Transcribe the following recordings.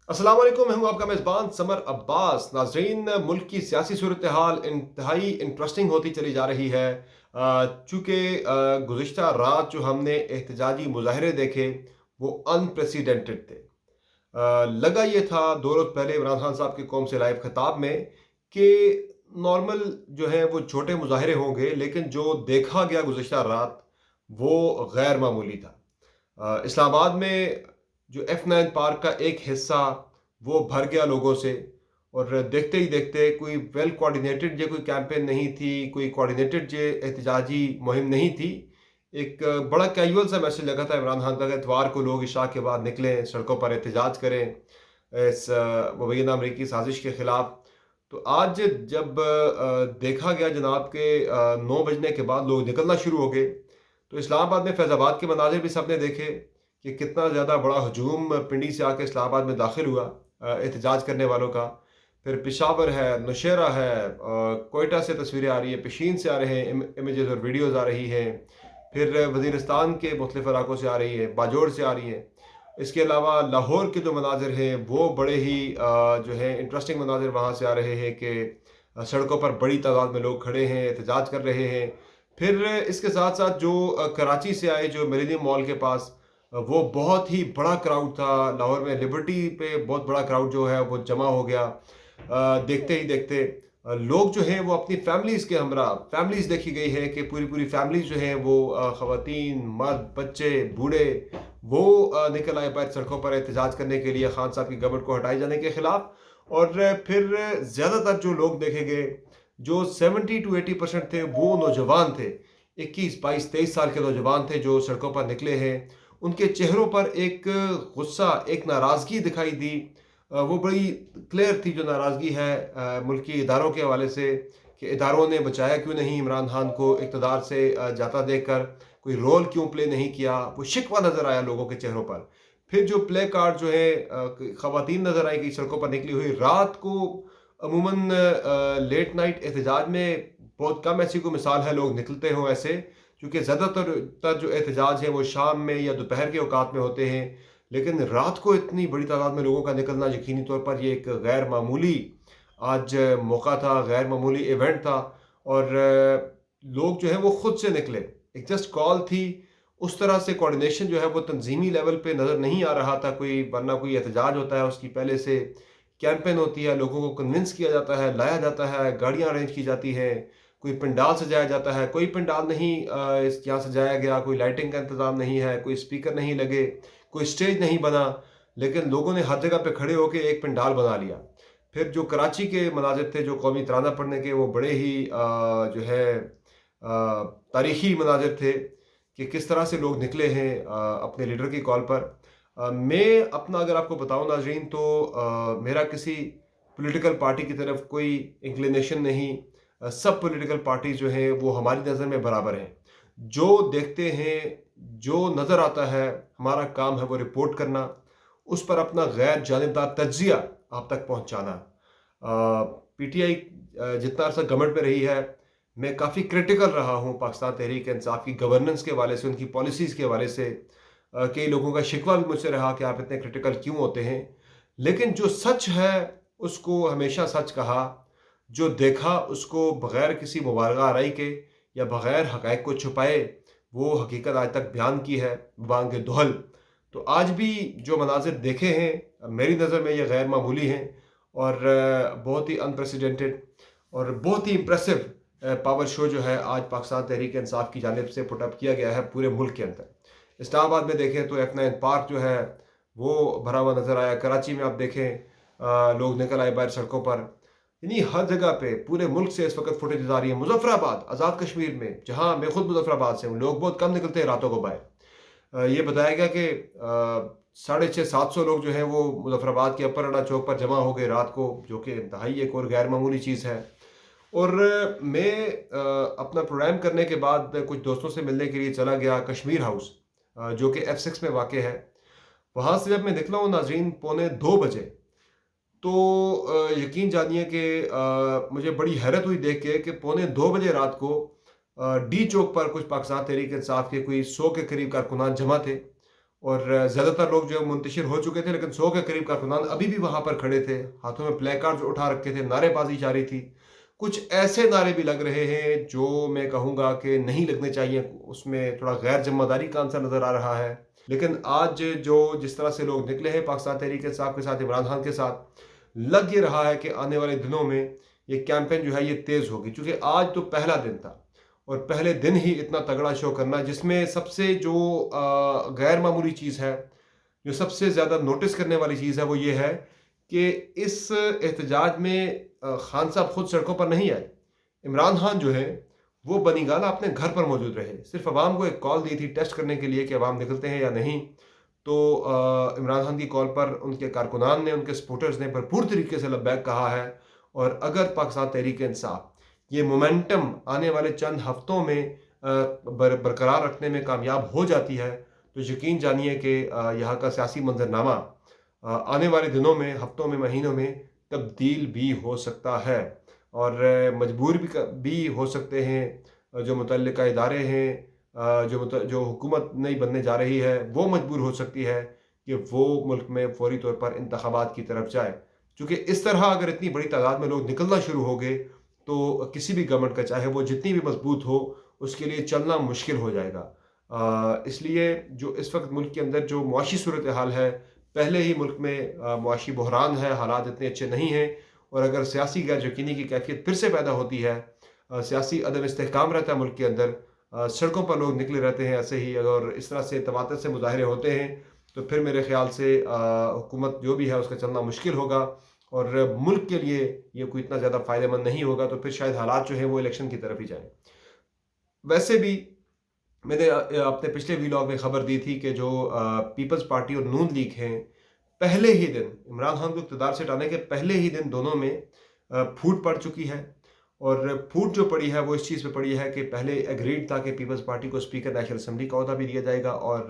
अस्सलाम वालेकुम, मैं हूं आपका मेज़बान समर अब्बास। नाज़रीन, मुल्क की सियासी सूरत हाल इंतहाई इंटरेस्टिंग होती चली जा रही है। चूँकि गुज़िश्ता रात जो हमने एहतजाजी मुज़ाहरे देखे वो अनप्रेसिडेंटेड थे। लगा ये था 2 रोज़ पहले इमरान खान साहब के कौम से लाइव खिताब में कि नॉर्मल जो है वो छोटे मुज़ाहरे होंगे, लेकिन जो देखा गया गुज़िश्ता रात वो गैर मामूली था। इस्लामाबाद में जो F9 पार्क का एक हिस्सा वो भर गया लोगों से, और देखते ही देखते कोई वेल कोऑर्डिनेटेड जो कोई कैंपेन नहीं थी, कोई कोऑर्डिनेटेड जो एहतजाजी मुहिम नहीं थी। एक बड़ा कैजुअल सा मैसेज लगा था इमरान खान का कि इतवार को लोग इशा के बाद निकलें, सड़कों पर एहतजाज करें इस मुबैना अमरीकी साजिश के ख़िलाफ़। तो आज जब देखा गया जनाब के 9 बजने के बाद लोग निकलना शुरू हो गए, तो इस्लामाबाद में फैज़ाबाद के मनाज़िर भी सबने देखे कि कितना ज़्यादा बड़ा हजूम पिंडी से आके इस्लामाबाद में दाखिल हुआ एहतजाज करने वालों का। फिर पेशावर है, नौशहरा है, कोयटा से तस्वीरें आ रही हैं, पेशीन से आ रहे हैं, इमेजेस और वीडियोज़ आ रही हैं। फिर वज़ीरिस्तान के मुख्तलिफ़ इलाकों से आ रही है, बाजोड़ से आ रही हैं। इसके अलावा लाहौर के जो मनाज़िर हैं वो बड़े ही जो है इंटरेस्टिंग मनाज़िर वहाँ से आ रहे हैं कि सड़कों पर बड़ी तादाद में लोग खड़े हैं, एहतजाज कर रहे हैं। फिर इसके साथ साथ जो कराची से आए, जो मिलेनियम मॉल के पास वो बहुत ही बड़ा क्राउड था। लाहौर में लिबर्टी पे बहुत बड़ा क्राउड जो है वो जमा हो गया। देखते ही देखते लोग जो हैं वो अपनी फैमिलीज़ के हमरा फैमिलीज़ देखी गई है कि पूरी पूरी फैमिलीज़ जो हैं वो ख़वातीन, मर्द, बच्चे, बूढ़े वो निकल आए बाहर सड़कों पर एहतजाज करने के लिए खान साहब की गवर्नमेंट को हटाए जाने के ख़िलाफ़। और फिर ज़्यादातर जो लोग देखे गए, जो 70 टू 80% थे वो नौजवान थे। 21, 22, 23 साल के नौजवान थे जो सड़कों पर निकले हैं। उनके चेहरों पर एक गुस्सा, एक नाराज़गी दिखाई दी। वो बड़ी क्लियर थी जो नाराज़गी है मुल्की इदारों के हवाले से, कि इदारों ने बचाया क्यों नहीं इमरान खान को इक़्तिदार से जाता देखकर, कोई रोल क्यों प्ले नहीं किया। वो शिकवा नज़र आया लोगों के चेहरों पर। फिर जो प्ले कार्ड जो है ख़वातीन नज़र आई कि सड़कों पर निकली हुई रात को। अमूमन लेट नाइट एहतजाज में बहुत कम ऐसी कोई मिसाल है लोग निकलते हों ऐसे, क्योंकि ज़्यादातर जो एहतजाज है वो शाम में या दोपहर के औकात में होते हैं। लेकिन रात को इतनी बड़ी तादाद में लोगों का निकलना यकीनी तौर पर ये एक गैर मामूली आज मौका था, गैर मामूली इवेंट था। और लोग जो है वो खुद से निकले, एक जस्ट कॉल थी। उस तरह से कोऑर्डिनेशन जो है वो तंजीमी लेवल पे नज़र नहीं आ रहा था कोई, वरना कोई एहतजाज होता है उसकी पहले से कैंपेन होती है, लोगों को कन्विंस किया जाता है, लाया जाता है, गाड़ियाँ अरेंज की जाती हैं, कोई पंडाल सजाया जाता है। कोई पंडाल नहीं इस यहाँ सजाया गया, कोई लाइटिंग का इंतज़ाम नहीं है, कोई स्पीकर नहीं लगे, कोई स्टेज नहीं बना, लेकिन लोगों ने हर जगह पे खड़े होकर एक पंडाल बना लिया। फिर जो कराची के मनाज़िर थे जो कौमी तराना पढ़ने के, वो बड़े ही जो है तारीख़ी मनाज़िर थे कि किस तरह से लोग निकले हैं अपने लीडर की कॉल पर। मैं अपना अगर आपको बताऊँ नाज़रीन, तो मेरा किसी पॉलिटिकल पार्टी की तरफ कोई इंक्लिनेशन नहीं। सब पॉलिटिकल पार्टी जो हैं वो हमारी नज़र में बराबर हैं। जो देखते हैं, जो नज़र आता है, हमारा काम है वो रिपोर्ट करना, उस पर अपना गैर जानिबदार तज्ज़िया आप तक पहुँचाना। पीटीआई जितना अर्सा गवर्नमेंट में रही है, मैं काफ़ी क्रिटिकल रहा हूँ पाकिस्तान तहरीक इंसाफ की गवर्नेंस के हवाले से, उनकी पॉलिसीज़ के हवाले से। कई लोगों का शिकवा भी मुझसे रहा कि आप इतने क्रिटिकल क्यों होते हैं। लेकिन जो सच है उसको हमेशा सच कहा, जो देखा उसको बग़ैर किसी मुबालगा आराई के या बग़ैर हक़ाइक़ को छुपाए वो हकीकत आज तक बयान की है बांग दोहल। तो आज भी जो मनाज़िर देखे हैं मेरी नज़र में ये गैर मामूली हैं, और बहुत ही अनप्रेसिडेंटेड और बहुत ही इम्प्रेसिव पावर शो जो है आज पाकिस्तान तहरीक इंसाफ की जानिब से पुट अप किया गया है पूरे मुल्क के अंदर। इस्लामाबाद में देखें तो F9 पार्क जो है वो भरा हुआ नज़र आया। कराची में आप देखें लोग निकल आए बाहर सड़कों पर। यानी हर जगह पे पूरे मुल्क से इस वक्त फुटेज आ रही है। मुजफ्फराबाद, आज़ाद कश्मीर में, जहाँ मैं खुद मुजफ्फराबाद से हूँ, लोग बहुत कम निकलते हैं रातों को बाहर। ये बताया गया कि 650-700 लोग जो हैं वो मुजफ्फराबाद के अपर अड्डा चौक पर जमा हो गए रात को, जो कि इंतहाई एक और गैर मामूली चीज़ है। और मैं अपना प्रोग्राम करने के बाद कुछ दोस्तों से मिलने के लिए चला गया कश्मीर हाउस, जो कि F6 में वाक़ है। वहाँ से जब मैं निकला हूँ नाज़रीन पौने 2 बजे, तो यकीन जानिए कि मुझे बड़ी हैरत हुई देख के पौने 2 बजे रात को डी चौक पर कुछ पाकिस्तान तहरीक इंसाफ के कोई 100 के करीब कारकुनान जमा थे। اور ज़्यादातर लोग जो है मुंतशिर हो चुके थे, लेकिन 100 के करीब कारकुनान अभी भी वहाँ पर खड़े थे, हाथों में प्ले कार्ड्स उठा रखे थे, नारेबाजी जारी थी। कुछ ऐसे नारे भी लग रहे हैं जो मैं कहूँगा कि नहीं लगने चाहिए, उसमें थोड़ा गैर ज़िम्मेदारी का अंसर नज़र आ रहा है। लेकिन आज जो जिस तरह से लोग निकले हैं पाकिस्तान तहरीक-ए-इंसाफ के साथ, इमरान खान के साथ, लग ये रहा है कि आने वाले दिनों में ये कैंपेन जो है ये तेज़ होगी, क्योंकि आज तो पहला दिन था और पहले दिन ही इतना तगड़ा शो करना, जिसमें सबसे जो गैर मामूली चीज़ है, जो सबसे ज़्यादा नोटिस करने वाली चीज़ है, वो ये है कि इस एहतजाज में खान साहब खुद सड़कों पर नहीं आए। इमरान खान जो है वो बनीगाला अपने घर पर मौजूद रहे, सिर्फ अवाम को एक कॉल दी थी टेस्ट करने के लिए कि अवाम निकलते हैं या नहीं। तो इमरान खान की कॉल पर उनके कारकुनान ने, उनके सपोर्टर्स ने भरपूर तरीके से लब्बैक कहा है। और अगर पाकिस्तान तहरीक इंसाफ ये मोमेंटम आने वाले चंद हफ्तों में बरकरार रखने में कामयाब हो जाती है, तो यकीन जानिए कि यहाँ का सियासी मंजरनामा आने वाले दिनों में, हफ्तों में, महीनों में तब्दील भी हो सकता है। और मजबूर भी हो सकते हैं जो मुतल्लिका इदारे हैं, जो हुकूमत नई बनने जा रही है, वो मजबूर हो सकती है कि वो मुल्क में फौरी तौर पर इंतखाबात की तरफ जाए। क्योंकि इस तरह अगर इतनी बड़ी तादाद में लोग निकलना शुरू हो गए, तो किसी भी गवर्नमेंट का, चाहे वो जितनी भी मजबूत हो, उसके लिए चलना मुश्किल हो जाएगा। इसलिए जो इस वक्त मुल्क के अंदर जो मुआशी सूरत हाल है, पहले ही मुल्क में मुआशी बहरान है, हालात इतने अच्छे नहीं हैं, और अगर सियासी गैर यकीनी की कैफियत फिर से पैदा होती है, सियासी अदम इस्तेहकाम रहता है मुल्क के अंदर, सड़कों पर लोग निकले रहते हैं ऐसे ही, अगर इस तरह से तवातर से मुजाहरे होते हैं, तो फिर मेरे ख्याल से हुकूमत जो भी है उसका चलना मुश्किल होगा, और मुल्क के लिए ये कोई इतना ज़्यादा फ़ायदेमंद नहीं होगा। तो फिर शायद हालात जो है वो इलेक्शन की तरफ ही जाएँ। वैसे भी मैंने अपने पिछले व्लॉग में खबर दी थी कि जो पीपल्स पार्टी और नून लीग हैं, पहले ही दिन इमरान खान को इक़्तिदार से हटाने के पहले ही दिन दोनों में फूट पड़ चुकी है। और फूट जो पड़ी है वो इस चीज़ पे पड़ी है कि पहले एग्रीड था कि पीपल्स पार्टी को स्पीकर नेशनल असम्बली का ओहदा भी दिया जाएगा और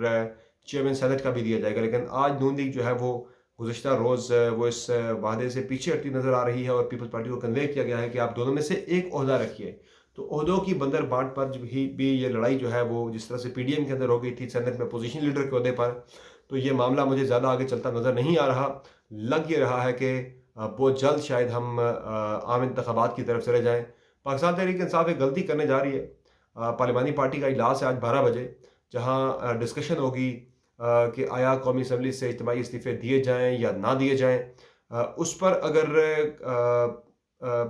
चेयरमैन सेनेट का भी दिया जाएगा। लेकिन आज नून लीग जो है वो गुज़िश्ता रोज़ वो इस वादे से पीछे हटती नज़र आ रही है, और पीपल्स पार्टी को कन्वे किया गया है कि आप दोनों में से एक ओहदा रखिए। तो ओहदों की बंदर बांट पर भी ये लड़ाई जो है वो जिस तरह से पीडीएम के अंदर हो गई थी सेनेट में पोजीशन लीडर के ओहदे पर, तो ये मामला मुझे ज़्यादा आगे चलता नज़र नहीं आ रहा। लग ये रहा है कि बहुत जल्द शायद हम आम इंतखाबात की तरफ चले जाएँ। पाकिस्तान तहरीक इंसाफ एक गलती करने जा रही है। पार्लिमानी पार्टी का इजलास है आज 12 बजे, जहाँ डिस्कशन होगी कि आया कौमी असम्बली से इज्तिमाई इस्तीफ़े दिए जाएँ या ना दिए जाएँ। उस पर अगर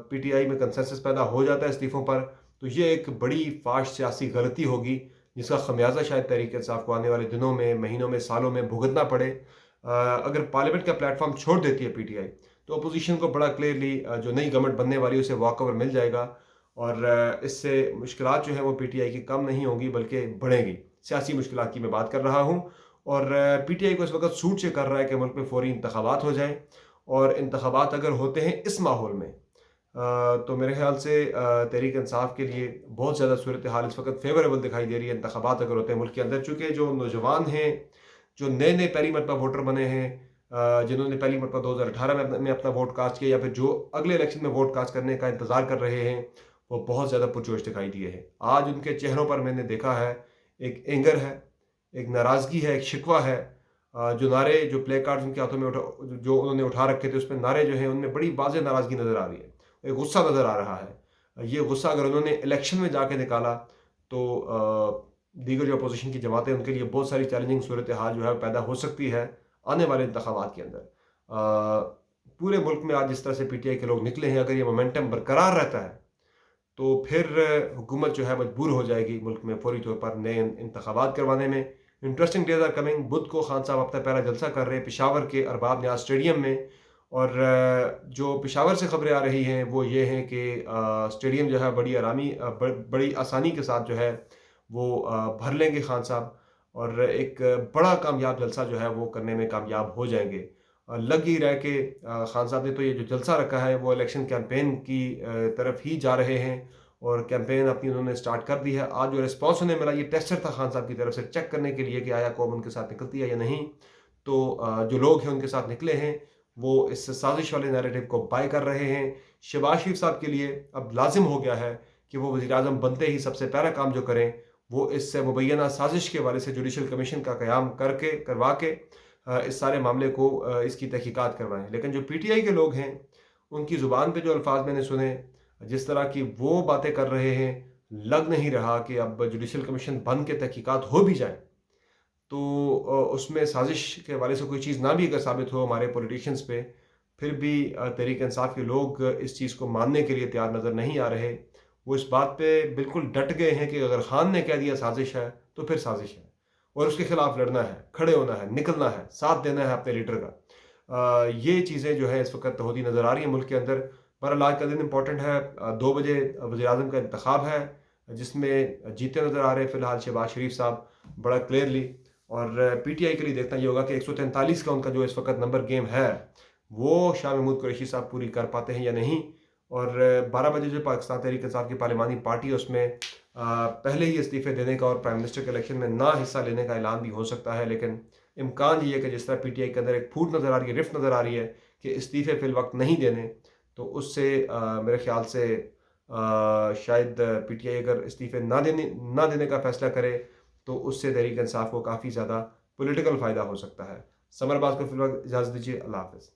पीटीआई में कंसेंसस पैदा हो जाता है इस्तीफ़ों पर, तो ये एक बड़ी फाश सियासी गलती होगी, जिसका खमियाजा शायद तहरीक इंसाफ को आने वाले दिनों में, महीनों में, सालों में भुगतना पड़े। अगर पार्लियामेंट का प्लेटफॉर्म छोड़ देती है पीटीआई, तो अपोजिशन को बड़ा क्लियरली जो नई गवर्नमेंट बनने वाली है उसे वॉक ओवर मिल जाएगा, और इससे मुश्किलात जो हैं वो पीटीआई की कम नहीं होंगी बल्कि बढ़ेंगी। सियासी मुश्किलात की मैं बात कर रहा हूँ। और पीटीआई को इस वक्त सूट से कर रहा है कि मुल्क में फौरी इंतखाबात हो जाएँ, और इंतखाबात अगर होते हैं इस माहौल में, तो मेरे ख्याल से तहरीक इंसाफ के लिए बहुत ज़्यादा सूरत हाल इस वक्त फेवरेबल दिखाई दे रही है। इंतखाबात अगर होते हैं मुल्क के अंदर, चूँकि जो नौजवान हैं, जो नए नए पहली मरतबा वोटर बने हैं, जिन्होंने पहली मरतबा 2018 में अपना वोट कास्ट किया, या फिर जो अगले इलेक्शन में वोट कास्ट करने का इंतज़ार कर रहे हैं, वो बहुत ज़्यादा पुरजोश दिखाई दिए हैं। आज उनके चेहरों पर मैंने देखा है एक एंगर है, एक नाराज़गी है, एक शिकवा है। जो नारे, जो प्ले कार्ड्स उनके हाथों में जो उन्होंने उठा रखे थे, उसमें नारे जो हैं उनमें बड़ी वाज़ेह नाराज़गी नज़र आ रही है, एक गुस्सा नज़र आ रहा है। ये गुस्सा अगर उन्होंने इलेक्शन में जाके निकाला, तो दीगर जो अपोजिशन की जमातें, उनके लिए बहुत सारी चैलेंजिंग सूरत हाल जो है पैदा हो सकती है आने वाले इंतखाबात के अंदर। पूरे मुल्क में आज जिस तरह से पीटीआई के लोग निकले हैं, अगर ये मोमेंटम बरकरार रहता है, तो फिर हुकूमत जो है मजबूर हो जाएगी मुल्क में फौरी तौर पर नए इंतखाबात करवाने में। Interesting days are coming. बुध को खान साहब अपना पहला जलसा कर रहे हैं पेशावर के अरबाब न्याज स्टेडियम में, और जो पेशावर से खबरें आ रही हैं वो ये हैं कि स्टेडियम जो है बड़ी आसानी के साथ जो है वो भर लेंगे खान साहब, और एक बड़ा कामयाब जलसा जो है वो करने में कामयाब हो जाएंगे। लग ही रहा है कि खान साहब ने तो ये जो जलसा रखा है वो इलेक्शन कैंपेन की तरफ ही जा रहे हैं, और कैंपेन अपनी उन्होंने स्टार्ट कर दी है। आज जो रिस्पॉन्स उन्हें मिला, ये टेस्टर था खान साहब की तरफ से, चेक करने के लिए कि आया कौम उनके साथ निकलती है या नहीं। तो जो लोग हैं उनके साथ निकले हैं, वो इस साजिश वाले नैरेटिव को बाय कर रहे हैं। शहबाज शरीफ साहब के लिए अब लाजिम हो गया है कि वो वज़ीर आज़म बनते ही सबसे पहला काम जो करें وہ اس سے مبینہ سازش کے حوالے سے جوڈیشل کمیشن کا قیام کروا کے اس سارے معاملے کو اس کی تحقیقات کروائیں. لیکن جو پی ٹی آئی کے لوگ ہیں ان کی زبان پہ جو الفاظ میں نے سنے، جس طرح کی وہ باتیں کر رہے ہیں، لگ نہیں رہا کہ اب جوڈیشل کمیشن بن کے تحقیقات ہو بھی جائیں تو اس میں سازش کے حوالے سے کوئی چیز نہ بھی اگر ثابت ہو ہمارے پولیٹیشنز پہ، پھر بھی تحریک انصاف کے لوگ اس چیز کو ماننے کے لیے تیار نظر نہیں آ رہے. وہ اس بات پہ بالکل ڈٹ گئے ہیں کہ اگر خان نے کہہ دیا سازش ہے تو پھر سازش ہے، اور اس کے خلاف لڑنا ہے، کھڑے ہونا ہے، نکلنا ہے، ساتھ دینا ہے اپنے لیڈر کا. یہ چیزیں جو ہیں اس وقت ہوتی نظر آ رہی ہیں ملک کے اندر. بہرحال آج کا دن امپورٹنٹ ہے. 2 بجے وزیر اعظم کا انتخاب ہے، جس میں جیتے نظر آ رہے ہیں فی الحال شہباز شریف صاحب بڑا کلیئرلی. اور پی ٹی آئی کے لیے دیکھنا یہ ہوگا کہ 143 کا ان کا جو اس وقت نمبر گیم ہے وہ شاہ محمود قریشی صاحب پوری کر پاتے ہیں یا نہیں. اور 12 بجے جو پاکستان تحریک انصاف کی پارلیمانی پارٹی ہے اس میں پہلے ہی استعفے دینے کا اور پرائم منسٹر کے الیکشن میں نہ حصہ لینے کا اعلان بھی ہو سکتا ہے. لیکن امکان یہ ہے کہ جس طرح پی ٹی آئی کے اندر ایک پھوٹ نظر آ رہی ہے، رفت نظر آ رہی ہے کہ استعفے فی الوقت نہیں دینے، تو اس سے میرے خیال سے شاید پی ٹی آئی اگر استعفے نہ دینے کا فیصلہ کرے تو اس سے تحریک انصاف کو کافی زیادہ پولیٹیکل فائدہ ہو سکتا ہے. سمر باز کو فی الوقت اجازت دیجیے. اللہ حافظ.